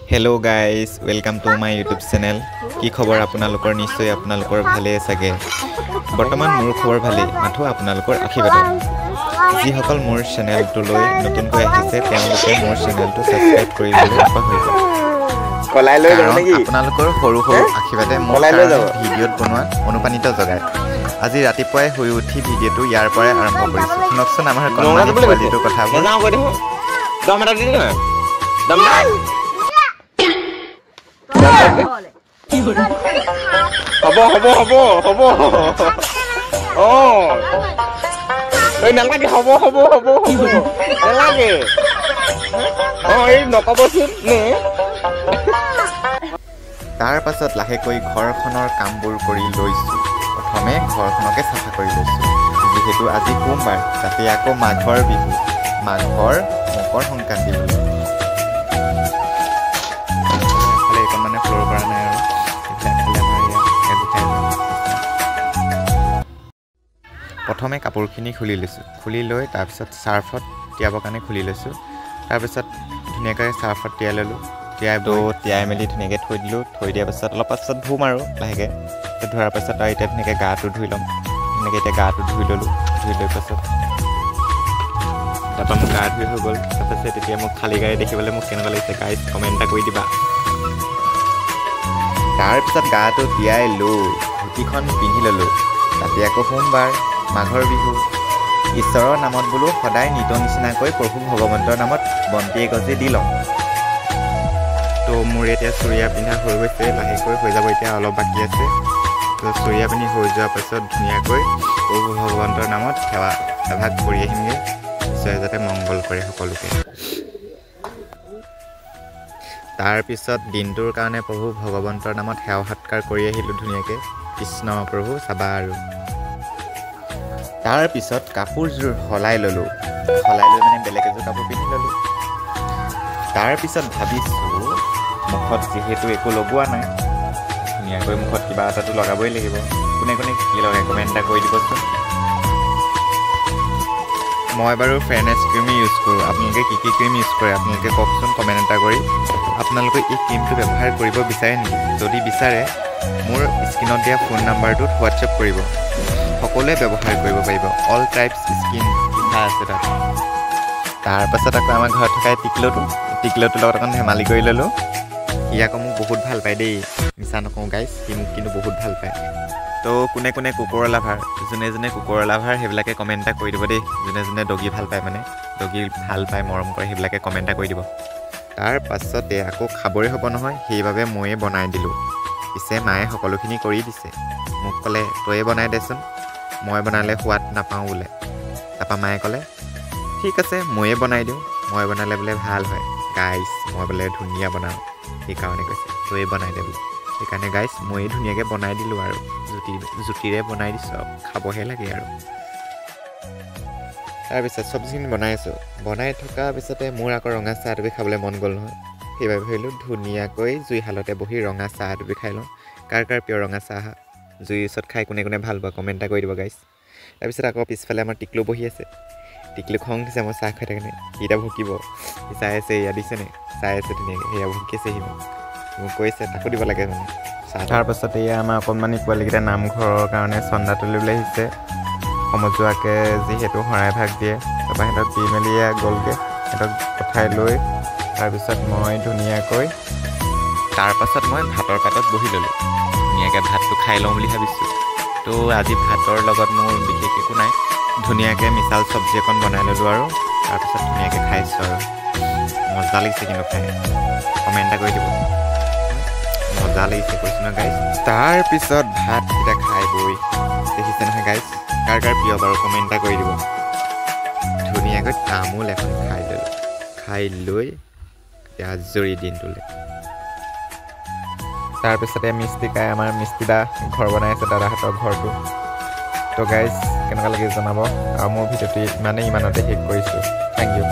hello guys welcome to my YouTube channel की खबर आपनालोकर निश्चय आपनालोकर भाले सके बर्तमान मोर खबर भाले माथो आपनालोकर आशीर्वाद जी सकल मोर चैनलটো লৈ নতুনকৈ আহিছে তেওঁলোকে মোর চ্যানেলটো সাবস্ক্রাইব কৰিবলৈ পাহৰিব কলাই লৈ যাব নেকি আপোনালোকৰ সৰু সৰু আশীৰ্বাদে মোৰ ভিডিঅ'ত বনোৱা অনুপ্ৰাণিত জগায় আজি ৰাতিপুৱাই হৈ উঠি ভিডিঅ'টো ইয়াৰ পৰাই আৰম্ভ কৰিছো শুনকচোন আমাৰ কন্যাৰ পোৱালিটোৰ কথা যাও কৈ দিও দম এটা দি দে দম হব ও এই নালাগে হব নালাগে ও এই নকবচোন নে তাৰ পাছত লাহেকৈ ঘৰখনৰ কামবোৰ কৰি লৈছো প্ৰথমে ঘৰখনকে চাফা কৰি লৈছো যেহেতু আজি সোমবাৰ তাতে আকৌ মাঘৰ বিহু মকৰ সংক্ৰান্তি মানে ফ্লোৰ কৰা নাই আৰু প্ৰথমে কাপোৰখিনি খুলি লৈছোঁ খুলি লৈ তাৰপিছত চাৰ্ফত তিয়াবৰ কাৰণে খুলি লৈছোঁ তাৰপিছত ধুনীয়াকৈ চাৰ্ফত তিয়াই ল'লোঁ তিয়াই মেলি ধুনীয়াকৈ থৈ দিলোঁ থৈ দিয়াৰ পাছত অলপ পাছত ধুম আৰু লাহেকৈ ধোৱাৰ পাছত আৰু এতিয়া ধুনীয়াকৈ গাটো ধুই ল'ম ধুনীয়াকৈ এতিয়া গাটো ধুই ল'লোঁ ধুই লৈ পাছত তাৰপৰা মোক গা ধুই হৈ গ'ল তাৰপাছত তেতিয়া মোক খালী গাড়ী দেখিবলৈ মোক কেনেকুৱা লাগিছে গাইজ কমেণ্ট এটা কৰি দিবা তাৰপিছত গাটো তিয়াই লৈ ধুতিখন পিন্ধি ল'লোঁ তাতে আকৌ সোমবাৰ মাঘৰ বিহু ঈশ্বৰৰ নামত বোলো সদায় নিত নিচিনাকৈ প্ৰভু ভগৱন্তৰ নামত বন্তি এগছি দি লওঁ তো মোৰ এতিয়া চুৰিয়া পিন্ধা হৈ গৈছে লাহেকৈ হৈ যাব এতিয়া অলপ বাকী আছে তো চুৰিয়া পিন্ধি হৈ যোৱাৰ পাছত ধুনীয়াকৈ প্ৰভু ভগৱন্তৰ নামত সেৱা এভাগ কৰি আহিমগৈ ঈশ্বৰে যাতে মংগল কৰে সকলোকে তাৰপিছত দিনটোৰ কাৰণে প্ৰভু ভগৱন্তৰ নামত সেৱা সৎকাৰ কৰি আহিলোঁ ধুনীয়াকৈ কৃষ্ণ প্ৰভু চাবা আৰু তাৰপিছত কাপোৰযোৰ সলাই ল'লোঁ সলাই লৈ মানে বেলেগ এযোৰ কাপোৰ পিন্ধি ল'লোঁ তাৰপিছত ভাবিছোঁ মুখত যিহেতু একো লগোৱা নাই ধুনীয়াকৈ মুখত কিবা এটাতো লগাবই লাগিব কোনে কোনে কি লগাই কমেণ্ট এটা কৰি দিবচোন মই বাৰু ফেয়াৰনেছ ক্ৰীমেই ইউজ কৰোঁ আপোনালোকে কি কি ক্ৰীম ইউজ কৰে আপোনালোকে কওকচোন কমেণ্ট এটা কৰি আপোনালোকে এই ক্ৰীমটো ব্যৱহাৰ কৰিব বিচাৰে নেকি যদি বিচাৰে মোৰ স্ক্ৰীনত দিয়া ফোন নাম্বাৰটোত হোৱাটছএপ কৰিব সকলোৱে ব্যৱহাৰ কৰিব পাৰিব অল টাইপছ স্কিন লিখা আছে তাত তাৰপাছত আকৌ আমাৰ ঘৰত থকা টিকলটোৰ লগত অকণ ধেমালি কৰি ল'লোঁ সি আকৌ মোক বহুত ভাল পায় দেই মিছা নকওঁ গাইজ সি মোক কিন্তু বহুত ভাল পায় তো কোনে কোনে কুকুৰৰ লাভাৰ যোনে যোনে কুকুৰৰ লাভাৰ সেইবিলাকে কমেণ্ট এটা কৰি দিব দেই যোনে যোনে ডগি ভাল পায় মানে ডগি ভাল পায় মৰম কৰে সেইবিলাকে কমেণ্ট এটা কৰি দিব তাৰ পাছতে আকৌ খাবৰে হ'ব নহয় সেইবাবে ময়ে বনাই দিলোঁ পিছে মায়ে সকলোখিনি কৰি দিছে মোক ক'লে তয়ে বনাই দেচোন মই বনালে সোৱাদ নাপাওঁ বোলে তাৰপৰা মায়ে ক'লে ঠিক আছে ময়ে বনাই দিওঁ মই বনালে বোলে ভাল হয় গাইজ মই বোলে ধুনীয়া বনাওঁ সেইকাৰণে কৈছে তয়ে বনাই দে বোলে সেইকাৰণে গাইজ ময়ে ধুনীয়াকৈ বনাই দিলোঁ আৰু জুতিৰে বনাই দিছোঁ আৰু খাবহে লাগে আৰু তাৰপিছত চব্জিখিনি বনাই আছোঁ বনাই থকাৰ পিছতে মোৰ আকৌ ৰঙা চাহ এটুপি খাবলৈ মন গ'ল নহয় সেইবাবে ভাবিলোঁ ধুনীয়াকৈ জুইশালতে বহি ৰঙা চাহ এটুপি খাই লওঁ কাৰ প্ৰিয় ৰঙা চাহ জুইৰ ওচৰত খাই কোনে কোনে ভাল পোৱা কমেণ্ট এটা কৰি দিব গাইজ তাৰপিছত আকৌ পিছফালে আমাৰ টিকলু বহি আছে টিকলু খং উঠিছে মই চাহ খাই থাকেনে সিটা ভুকিব সি চাই আছে এয়া দিছেনে চাই আছে ধুনীয়াকৈ সেয়া ভুকিছে সি মোক কৈছে তাকো দিব লাগে মানে চাহ তাৰপাছত এয়া আমাৰ অকণমানি পোৱালিকেইটা নামঘৰৰ কাৰণে চন্দা তুলিবলৈ আহিছে সমজুৱাকৈ যিহেতু শৰাই ভাগ দিয়ে তাৰপৰা সিহঁতক দি মেলি গ'লগৈ সিহঁতক পঠাই লৈ তাৰপিছত মই ধুনীয়াকৈ তাৰপাছত মই ভাতৰ পাতত বহি ল'লোঁ ধুনীয়াকৈ ভাতটো খাই লওঁ বুলি ভাবিছোঁ তো আজি ভাতৰ লগত মোৰ বিশেষ একো নাই ধুনীয়াকৈ মিছাল চব্জি অকণ বনাই ল'লোঁ আৰু তাৰপিছত ধুনীয়াকৈ খাইছোঁ আৰু মজা লাগিছে কিন্তু খাই কমেণ্ট এটা কৰি দিব মজা লাগিছে কৈছোঁ ন গাইজ তাৰপিছত ভাতকেইটা খাই বৈ দেখিছে নহয় গাইজ কাৰ প্ৰিয় বাৰু কমেণ্ট এটা কৰি দিব ধুনীয়াকৈ তামোল এখন খাই ল'লোঁ খাই লৈ আজৰি দিনটোলৈ তাৰপিছতে মিষ্টিকাই আমাৰ মিষ্টিদা ঘৰ বনাই আছে দাদাহঁতৰ ঘৰটো তো গাইজ কেনেকুৱা লাগে জনাব আৰু মোৰ ভিডিঅ'টো ইমানতে শেষ কৰিছোঁ থেংক ইউ